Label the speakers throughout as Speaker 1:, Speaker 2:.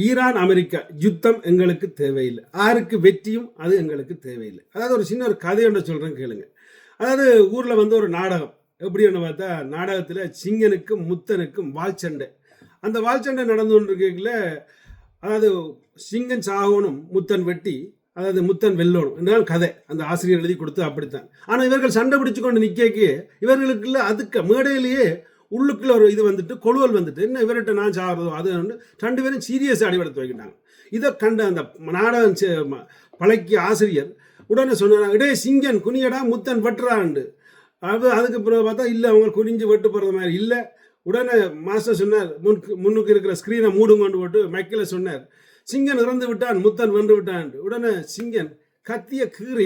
Speaker 1: Iran America யுத்தம் எங்களுக்கு தேவையில்லை, யாருக்கு வெற்றியும் அது எங்களுக்கு தேவையில்லை. அதாவது ஒரு சின்ன ஒரு கதை ஒன்று சொல்கிறேன் கேளுங்க. அதாவது ஊரில் வந்து ஒரு நாடகம் எப்படின்னு பார்த்தா, நாடகத்தில் சிங்கனுக்கும் முத்தனுக்கும் வால் சண்டை. அந்த வால் சண்டை நடந்து கொண்டிருக்கல, அதாவது சிங்கன் சாகணும், முத்தன் வெட்டி, அதாவது முத்தன் வெல்லணும் என்றால் கதை அந்த ஆசிரியர் எழுதி கொடுத்து அப்படித்தான். ஆனால் இவர்கள் சண்டை பிடிச்சு கொண்டு நிற்க இவர்களுக்குள்ள அதுக்கு மேடையிலேயே உள்ளுக்குள்ள ஒரு இது வந்துட்டு கொழுவல் வந்துட்டு, என்ன இவர்கிட்ட நான் சாகிறதோ அது ரெண்டு பேரும் சீரியஸ் அடிபடுத்து வைக்கிட்டாங்க. இதை கண்ட அந்த நாடகம் பழக்கிய ஆசிரியர் உடனே சொன்னாங்க, இடே சிங்கன் குனியடா முத்தன் வெட்டுறாண்டு. அதுக்கு பிறகு பார்த்தா இல்லை, அவங்க குனிஞ்சு வெட்டு போகிறது மாதிரி இல்லை. உடனே மாஸ்டர் சொன்னார், முன்னுக்கு இருக்கிற ஸ்க்ரீனை மூடுங்கொண்டு போட்டு மைக்கில் சொன்னார், சிங்கன் இறந்து விட்டான், முத்தன் வென்று விட்டான். உடனே சிங்கன் கத்திய கீறி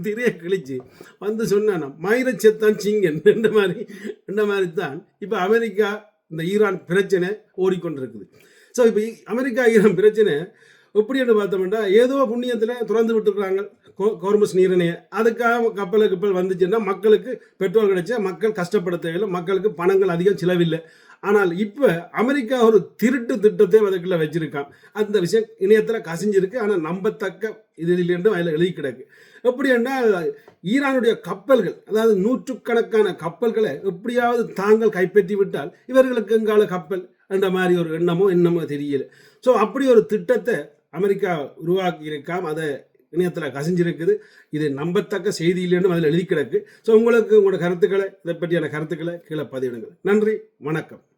Speaker 1: திரையை கிழிச்சு வந்து சொன்னான், மயிரச்சத்தான் சிங்கன். இந்த மாதிரி தான் இப்போ அமெரிக்கா இந்த ஈரான் பிரச்சனை ஓடிக்கொண்டிருக்குது. ஸோ இப்போ அமெரிக்கா ஈரான் பிரச்சனை எப்படின்னு பார்த்தோம்னா, ஏதோ புண்ணியத்தில் திறந்து விட்டுருக்குறாங்க கோர்மஸ் நீரிணையை. அதுக்காக கப்பல் வந்துச்சுன்னா மக்களுக்கு பெட்ரோல் கிடைச்சா மக்கள் கஷ்டப்பட தேவையில்லை, மக்களுக்கு பணங்கள் அதிகம் செலவில்லை. ஆனால் இப்போ அமெரிக்கா ஒரு திருட்டு திட்டத்தை அதுக்குள்ள வச்சிருக்கான். அந்த விஷயம் இணையத்தில் கசிஞ்சிருக்கு, ஆனால் நம்பத்தக்க இதிலிருந்து அதில் எழுதி கிடக்கு. எப்படி என்றால், ஈரானுடைய கப்பல்கள், அதாவது நூற்றுக்கணக்கான கப்பல்களை எப்படியாவது தாங்கள் கைப்பற்றி விட்டால் இவர்களுக்கு எங்கால கப்பல் என்ற மாதிரி ஒரு எண்ணமோ தெரியல. ஸோ அப்படி ஒரு திட்டத்தை அமெரிக்கா உருவாக்கி இருக்காம், அதை இணையத்தில் கசிஞ்சிருக்குது. இது நம்பத்தக்க செய்தி இல்லைன்னு அதில் எழுதி கிடக்கு. ஸோ உங்களுக்கு உங்களோட கருத்துக்களை, இதை பற்றியான கருத்துக்களை கீழே பதிவிடுங்கள். நன்றி, வணக்கம்.